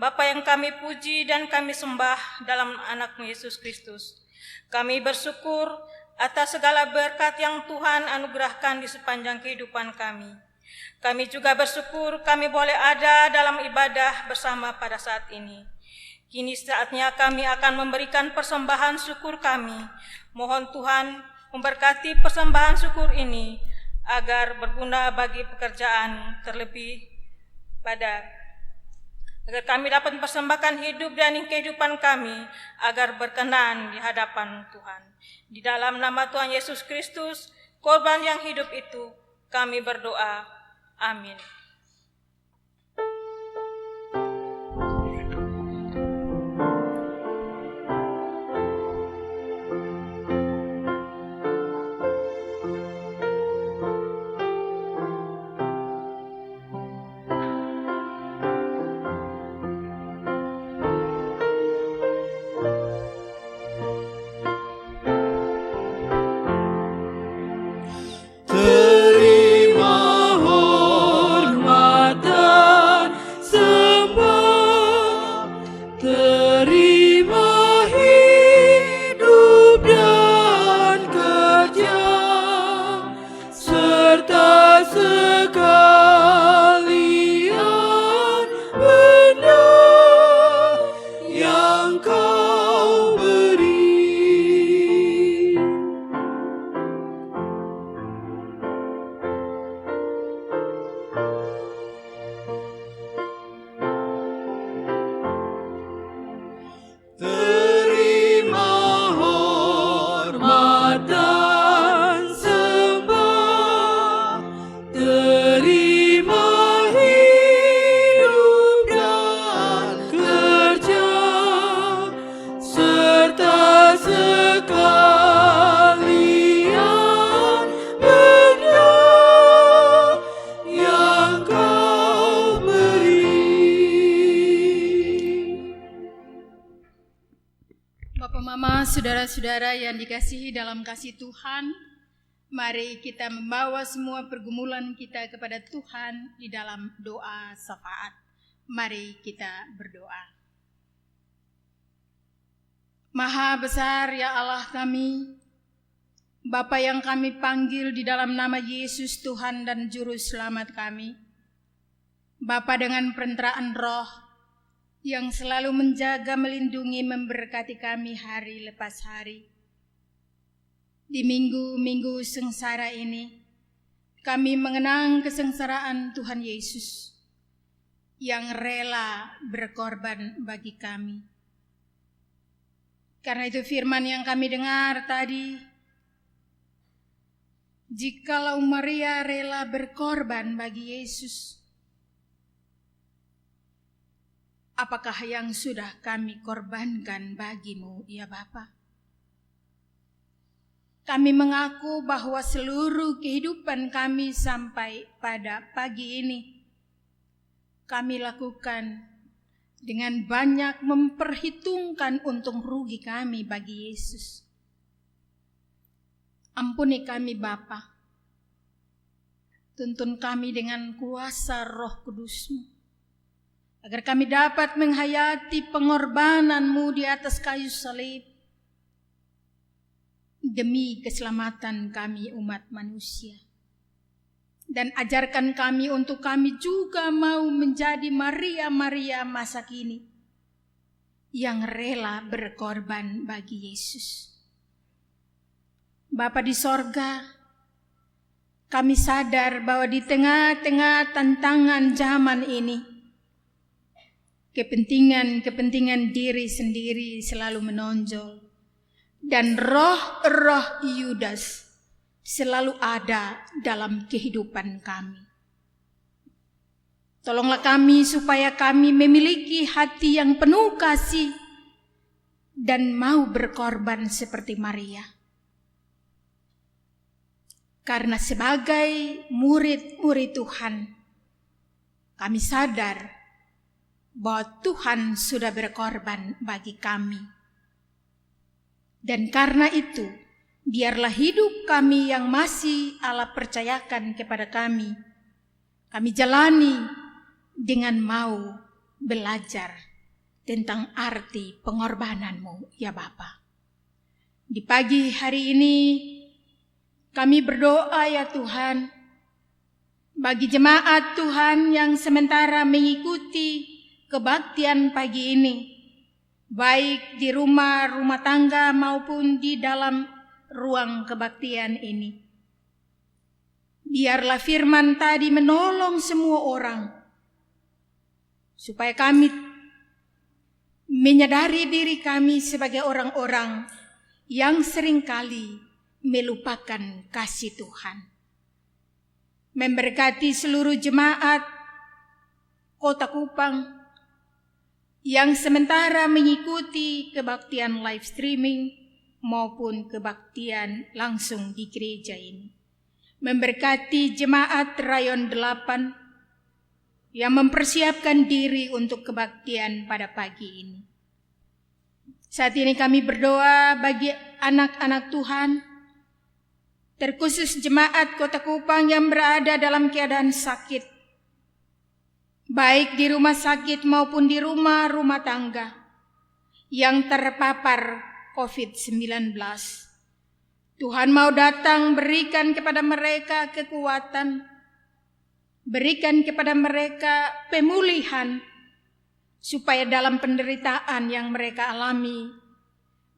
Bapa yang kami puji dan kami sembah dalam anak-Mu Yesus Kristus, kami bersyukur atas segala berkat yang Tuhan anugerahkan di sepanjang kehidupan kami. Kami juga bersyukur kami boleh ada dalam ibadah bersama pada saat ini. Kini saatnya kami akan memberikan persembahan syukur kami. Mohon Tuhan memberkati persembahan syukur ini agar berguna bagi pekerjaan, terlebih agar kami dapat mempersembahkan hidup dan kehidupan kami agar berkenan di hadapan Tuhan. Di dalam nama Tuhan Yesus Kristus, korban yang hidup itu, kami berdoa. Amin. Terima hormat dan sembah, terima hidup dan kerja, serta sekalian benda yang Kau beri. Terima hormat dan sembah, terima hidup dan kerja, serta sekalian benda yang Kau beri. Bapak, Mama, saudara-saudara yang dikasihi dalam kasih Tuhan, mari kita membawa semua pergumulan kita kepada Tuhan di dalam doa syafaat. Mari kita berdoa. Maha besar ya Allah kami, Bapa yang kami panggil di dalam nama Yesus Tuhan dan Juru Selamat kami. Bapa dengan perantaraan Roh yang selalu menjaga, melindungi, memberkati kami hari lepas hari. Di minggu-minggu sengsara ini, kami mengenang kesengsaraan Tuhan Yesus yang rela berkorban bagi kami. Karena itu firman yang kami dengar tadi, jikalau Maria rela berkorban bagi Yesus, apakah yang sudah kami korbankan bagimu, ya Bapa? Kami mengaku bahwa seluruh kehidupan kami sampai pada pagi ini, kami lakukan dengan banyak memperhitungkan untung rugi kami bagi Yesus. Ampuni kami Bapa, tuntun kami dengan kuasa Roh Kudus-Mu, agar kami dapat menghayati pengorbanan-Mu di atas kayu salib demi keselamatan kami umat manusia. Dan ajarkan kami untuk kami juga mau menjadi Maria-Maria masa kini yang rela berkorban bagi Yesus. Bapa di sorga, kami sadar bahwa di tengah-tengah tantangan zaman ini, kepentingan diri sendiri selalu menonjol, dan roh-roh Yudas selalu ada dalam kehidupan kami. Tolonglah kami supaya kami memiliki hati yang penuh kasih dan mau berkorban seperti Maria. Karena sebagai murid-murid Tuhan, Kami sadar bahwa Tuhan sudah berkorban bagi kami. Dan karena itu, biarlah hidup kami yang masih Allah percayakan kepada kami jalani dengan mau belajar tentang arti pengorbananmu, ya Bapa. Di pagi hari ini, kami berdoa ya Tuhan, bagi jemaat Tuhan yang sementara mengikuti kebaktian pagi ini, baik di rumah tangga maupun di dalam ruang kebaktian ini. Biarlah firman tadi menolong semua orang, supaya kami menyadari diri kami sebagai orang-orang yang seringkali melupakan kasih Tuhan. Memberkati seluruh jemaat Kota Kupang yang sementara mengikuti kebaktian live streaming maupun kebaktian langsung di gereja ini. Memberkati jemaat Rayon 8 yang mempersiapkan diri untuk kebaktian pada pagi ini. Saat ini kami berdoa bagi anak-anak Tuhan, terkhusus jemaat Kota Kupang yang berada dalam keadaan sakit, baik di rumah sakit maupun di rumah tangga yang terpapar COVID-19. Tuhan mau datang berikan kepada mereka kekuatan, berikan kepada mereka pemulihan, supaya dalam penderitaan yang mereka alami,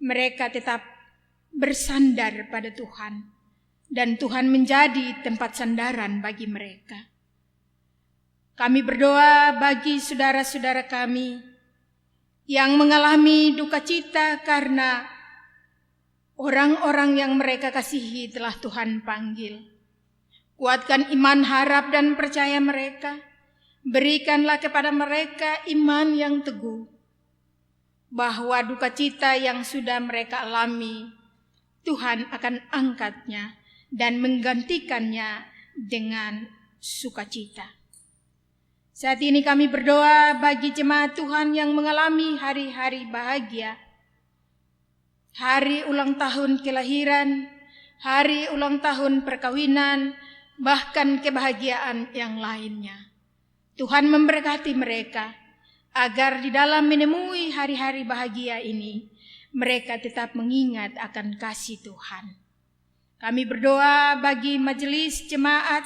mereka tetap bersandar pada Tuhan, dan Tuhan menjadi tempat sandaran bagi mereka. Kami berdoa bagi saudara-saudara kami yang mengalami duka cita karena orang-orang yang mereka kasihi telah Tuhan panggil. Kuatkan iman, harap, dan percaya mereka. Berikanlah kepada mereka iman yang teguh, bahwa duka cita yang sudah mereka alami, Tuhan akan angkatnya dan menggantikannya dengan sukacita. Saat ini kami berdoa bagi jemaat Tuhan yang mengalami hari-hari bahagia, hari ulang tahun kelahiran, hari ulang tahun perkawinan, bahkan kebahagiaan yang lainnya. Tuhan memberkati mereka, agar di dalam menemui hari-hari bahagia ini, mereka tetap mengingat akan kasih Tuhan. Kami berdoa bagi majelis jemaat,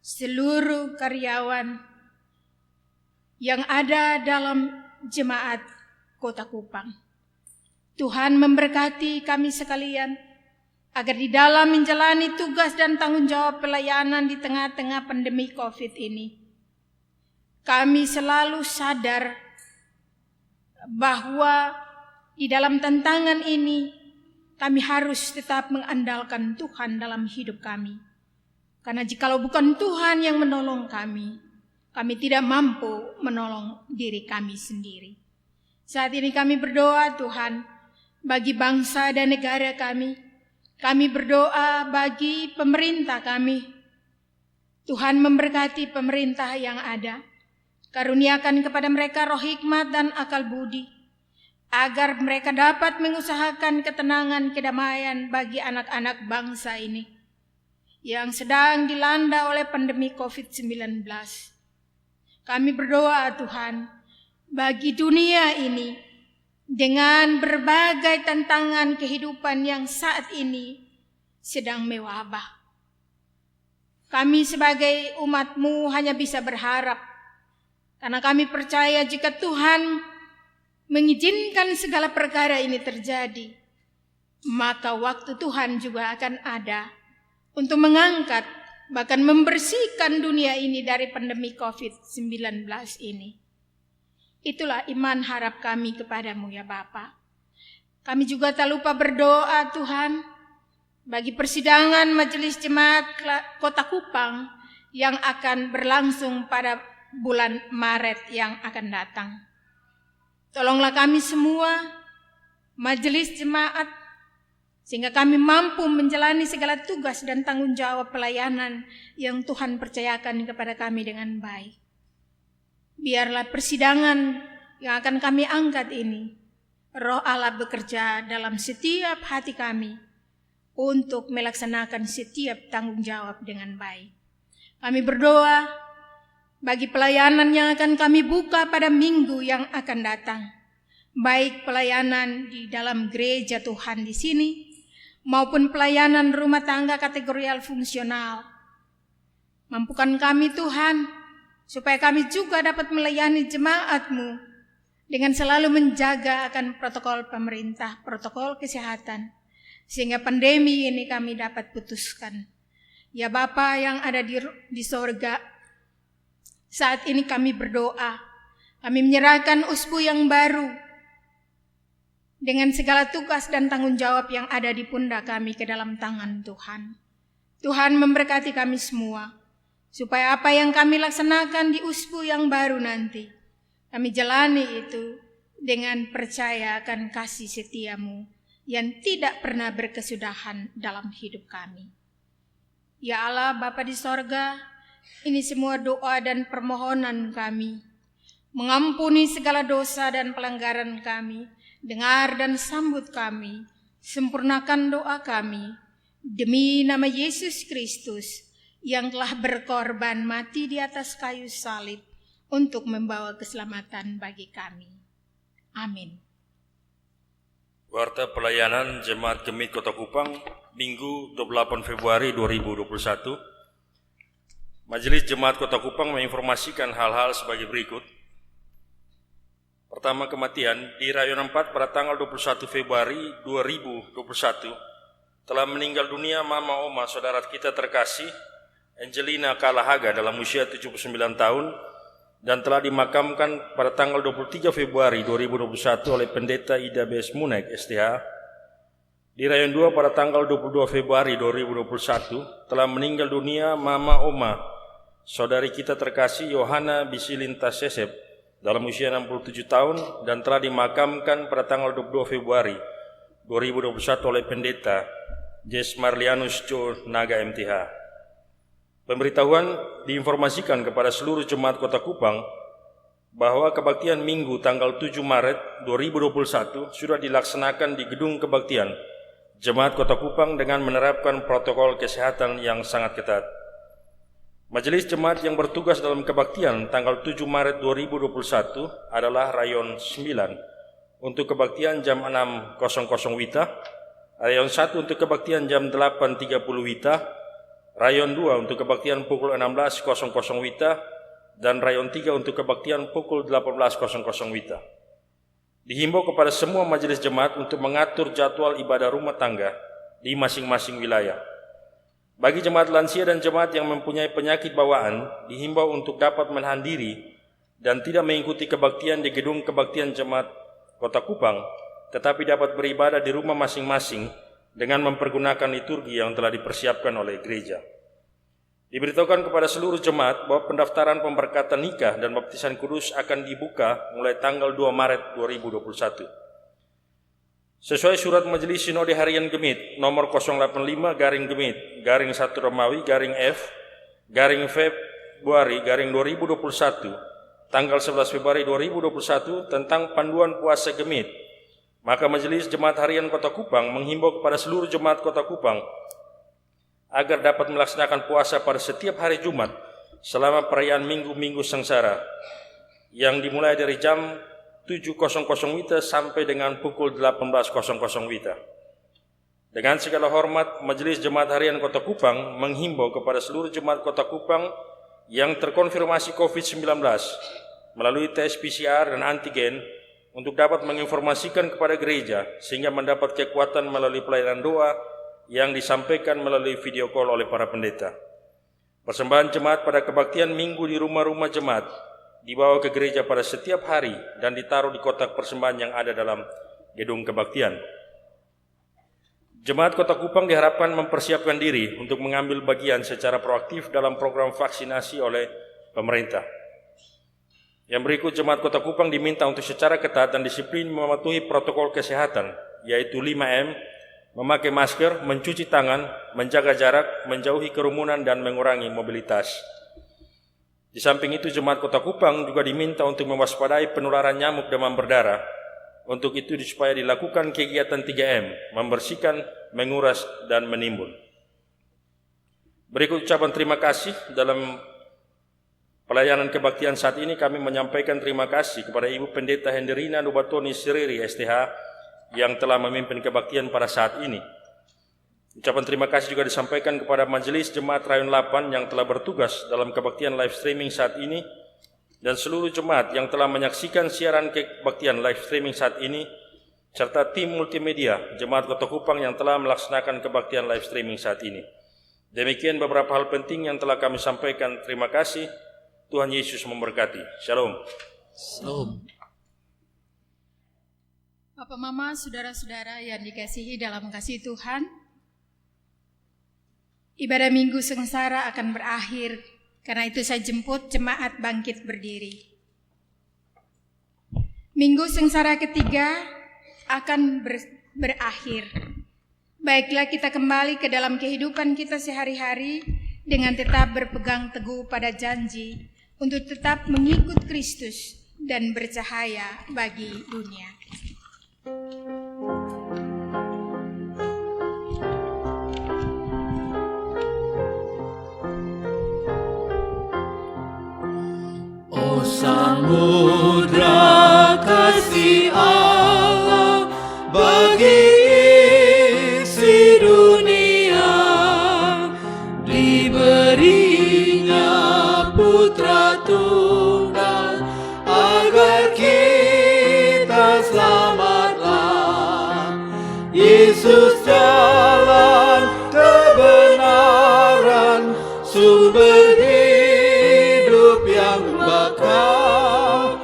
seluruh karyawan yang ada dalam jemaat Kota Kupang. Tuhan memberkati kami sekalian, agar di dalam menjalani tugas dan tanggung jawab pelayanan di tengah-tengah pandemi COVID ini, kami selalu sadar bahwa di dalam tantangan ini, kami harus tetap mengandalkan Tuhan dalam hidup kami. Karena jikalau bukan Tuhan yang menolong kami tidak mampu menolong diri kami sendiri. Saat ini kami berdoa Tuhan bagi bangsa dan negara kami. Kami berdoa bagi pemerintah kami. Tuhan memberkati pemerintah yang ada. Karuniakan kepada mereka roh hikmat dan akal budi, agar mereka dapat mengusahakan ketenangan, kedamaian bagi anak-anak bangsa ini yang sedang dilanda oleh pandemi COVID-19. Kami berdoa Tuhan bagi dunia ini dengan berbagai tantangan kehidupan yang saat ini sedang mewabah. Kami sebagai umat-Mu hanya bisa berharap, karena kami percaya jika Tuhan mengizinkan segala perkara ini terjadi, maka waktu Tuhan juga akan ada untuk mengangkat, bahkan membersihkan dunia ini dari pandemi COVID-19 ini. Itulah iman harap kami kepadamu ya Bapa. Kami juga tak lupa berdoa Tuhan bagi persidangan Majelis Jemaat Kota Kupang yang akan berlangsung pada bulan Maret yang akan datang. Tolonglah kami semua, Majelis Jemaat, sehingga kami mampu menjalani segala tugas dan tanggung jawab pelayanan yang Tuhan percayakan kepada kami dengan baik. Biarlah persidangan yang akan kami angkat ini, Roh Allah bekerja dalam setiap hati kami untuk melaksanakan setiap tanggung jawab dengan baik. Kami berdoa bagi pelayanan yang akan kami buka pada minggu yang akan datang, baik pelayanan di dalam gereja Tuhan di sini, maupun pelayanan rumah tangga kategorial fungsional. Mampukan kami Tuhan, supaya kami juga dapat melayani jemaat-Mu dengan selalu menjaga akan protokol pemerintah, protokol kesehatan, sehingga pandemi ini kami dapat putuskan. Ya Bapa yang ada di sorga, saat ini kami berdoa, kami menyerahkan usbu yang baru, dengan segala tugas dan tanggung jawab yang ada di pundak kami ke dalam tangan Tuhan. Tuhan memberkati kami semua, supaya apa yang kami laksanakan di usbu yang baru nanti, kami jalani itu dengan percaya akan kasih setia-Mu yang tidak pernah berkesudahan dalam hidup kami. Ya Allah, Bapa di sorga, ini semua doa dan permohonan kami. Mengampuni segala dosa dan pelanggaran kami, dengar dan sambut kami, sempurnakan doa kami, demi nama Yesus Kristus, yang telah berkorban mati di atas kayu salib untuk membawa keselamatan bagi kami. Amin. Warta pelayanan Jemaat Gemit Kota Kupang, Minggu 28 Februari 2021. Majelis Jemaat Kota Kupang menginformasikan hal-hal sebagai berikut. Pertama, kematian di Rayon 4 pada tanggal 21 Februari 2021 telah meninggal dunia Mama Oma saudara kita terkasih Angelina Kalahaga dalam usia 79 tahun dan telah dimakamkan pada tanggal 23 Februari 2021 oleh Pendeta Ida B.S. Munek, STH. Di Rayon 2 pada tanggal 22 Februari 2021 telah meninggal dunia Mama Oma saudari kita terkasih Yohana Bisilinta Sesep dalam usia 67 tahun dan telah dimakamkan pada tanggal 22 Februari 2021 oleh Pendeta Jes Marlianus Jo Naga MTH. Pemberitahuan diinformasikan kepada seluruh jemaat Kota Kupang bahwa kebaktian Minggu tanggal 7 Maret 2021 sudah dilaksanakan di Gedung Kebaktian Jemaat Kota Kupang dengan menerapkan protokol kesehatan yang sangat ketat. Majelis jemaat yang bertugas dalam kebaktian tanggal 7 Maret 2021 adalah Rayon 9 untuk kebaktian jam 6.00 WITA, Rayon 1 untuk kebaktian jam 8.30 WITA, Rayon 2 untuk kebaktian pukul 16.00 WITA, dan Rayon 3 untuk kebaktian pukul 18.00 WITA. Dihimbau kepada semua majelis jemaat untuk mengatur jadwal ibadah rumah tangga di masing-masing wilayah. Bagi jemaat lansia dan jemaat yang mempunyai penyakit bawaan, dihimbau untuk dapat menahan diri dan tidak mengikuti kebaktian di Gedung Kebaktian Jemaat Kota Kupang, tetapi dapat beribadah di rumah masing-masing dengan mempergunakan liturgi yang telah dipersiapkan oleh gereja. Diberitahukan kepada seluruh jemaat bahwa pendaftaran pemberkatan nikah dan baptisan kudus akan dibuka mulai tanggal 2 Maret 2021. Sesuai surat Majelis Sinode Harian Gemit nomor 085/Gemit _1 Romawi _F Februari 2021 tanggal 11 Februari 2021 tentang panduan puasa Gemit, maka Majelis Jemaat Harian Kota Kupang menghimbau kepada seluruh jemaat Kota Kupang agar dapat melaksanakan puasa pada setiap hari Jumat selama perayaan Minggu-Minggu Sengsara yang dimulai dari jam 7.00 WITA sampai dengan pukul 18.00 WITA. Dengan segala hormat, Majelis Jemaat Harian Kota Kupang menghimbau kepada seluruh jemaat Kota Kupang yang terkonfirmasi COVID-19 melalui tes PCR dan antigen untuk dapat menginformasikan kepada gereja sehingga mendapat kekuatan melalui pelayanan doa yang disampaikan melalui video call oleh para pendeta. Persembahan jemaat pada kebaktian Minggu di rumah-rumah jemaat dibawa ke gereja pada setiap hari dan ditaruh di kotak persembahan yang ada dalam gedung kebaktian. Jemaat Kota Kupang diharapkan mempersiapkan diri untuk mengambil bagian secara proaktif dalam program vaksinasi oleh pemerintah. Yang berikut, jemaat Kota Kupang diminta untuk secara ketat dan disiplin mematuhi protokol kesehatan, yaitu 5M, memakai masker, mencuci tangan, menjaga jarak, menjauhi kerumunan, dan mengurangi mobilitas. Di samping itu, Jemaat Kota Kupang juga diminta untuk mewaspadai penularan nyamuk demam berdarah. Untuk itu supaya dilakukan kegiatan 3M, membersihkan, menguras, dan menimbun. Berikut ucapan terima kasih. Dalam pelayanan kebaktian saat ini kami menyampaikan terima kasih kepada Ibu Pendeta Henderina Nubatoni Siriri STH yang telah memimpin kebaktian pada saat ini. Ucapan terima kasih juga disampaikan kepada Majelis Jemaat Rayon 8 yang telah bertugas dalam kebaktian live streaming saat ini, dan seluruh jemaat yang telah menyaksikan siaran kebaktian live streaming saat ini, serta tim multimedia Jemaat Kota Kupang yang telah melaksanakan kebaktian live streaming saat ini. Demikian beberapa hal penting yang telah kami sampaikan. Terima kasih. Tuhan Yesus memberkati. Shalom. Shalom. Bapak, Mama, saudara-saudara yang dikasihi dalam kasih Tuhan, ibadah Minggu Sengsara akan berakhir. Karena itu saya jemput jemaat bangkit berdiri. Minggu Sengsara ketiga akan berakhir. Baiklah kita kembali ke dalam kehidupan kita sehari-hari dengan tetap berpegang teguh pada janji untuk tetap mengikut Kristus dan bercahaya bagi dunia. Oh samudra kasih Allah bagi isi dunia, diberinya Putra Tunggal agar kita selamatlah. Yesus jalan kebenaran, sumber hidup yang bakal,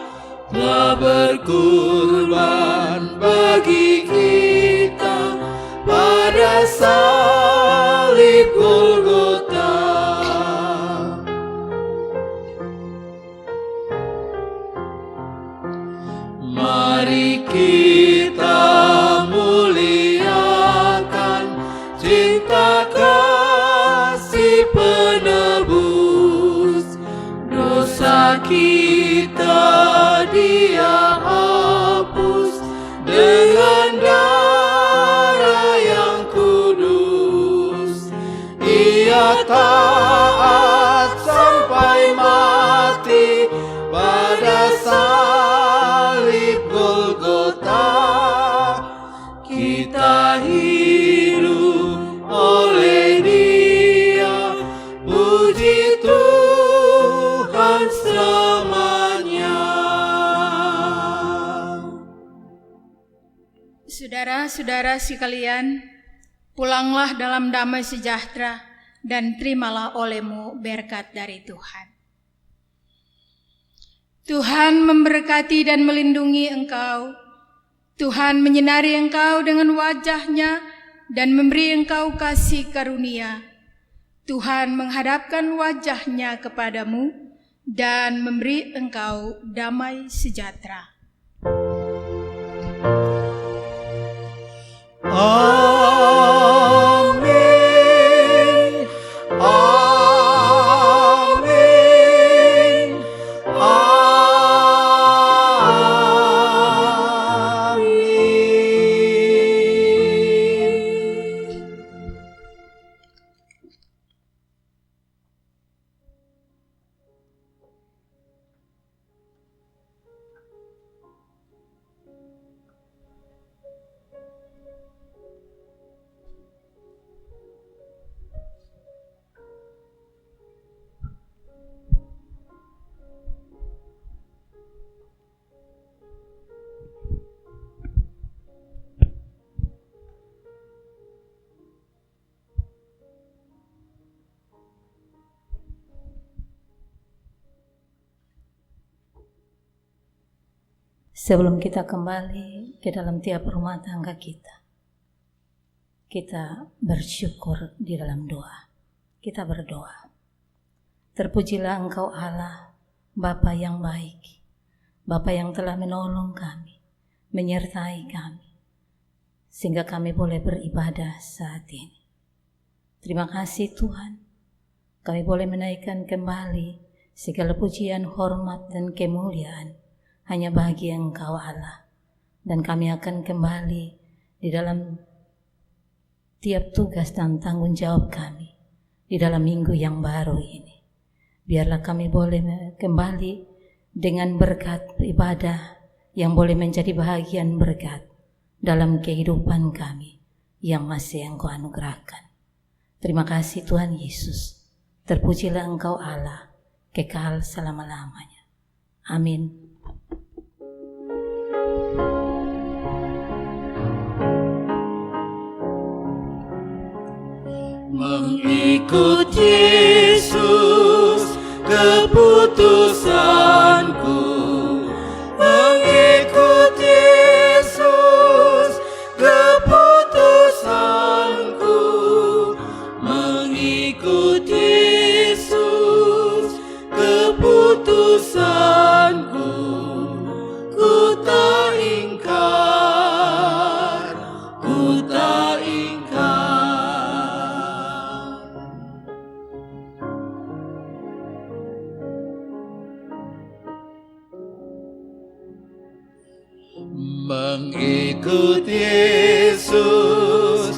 telah berkorban bagi kita pada salib Golgota. Mari kita muliakan cinta kasih penebus. Dosa kita Dia hapus dengan darah yang kudus. Ia taat sampai mati pada salib Golgota. Kita hidup oleh Dia, puji Tuhan selamanya. Saudara-saudara sekalian, pulanglah dalam damai sejahtera dan terimalah olehmu berkat dari Tuhan. Tuhan memberkati dan melindungi engkau. Tuhan menyinari engkau dengan wajah-Nya dan memberi engkau kasih karunia. Tuhan menghadapkan wajah-Nya kepadamu dan memberi engkau damai sejahtera. Amin. Amin. Amin. Sebelum kita kembali ke dalam tiap rumah tangga kita bersyukur di dalam doa. Kita berdoa. Terpujilah Engkau Allah, Bapa yang baik, Bapa yang telah menolong kami, menyertai kami, sehingga kami boleh beribadah saat ini. Terima kasih Tuhan, kami boleh menaikkan kembali Segala pujian, hormat, dan kemuliaan hanya bagi Engkau Allah. Dan kami akan kembali di dalam tiap tugas dan tanggung jawab kami di dalam minggu yang baru ini. Biarlah kami boleh kembali dengan berkat ibadah yang boleh menjadi bahagian berkat dalam kehidupan kami yang masih Engkau anugerahkan. Terima kasih Tuhan Yesus. Terpujilah Engkau Allah kekal selama-lamanya. Amin. Mengikut Yesus keputusanku, mengikut Yesus keputusanku, mengikut Yesus keputusanku, ku tak ingkar, ku tak ingkar. Mengikut Yesus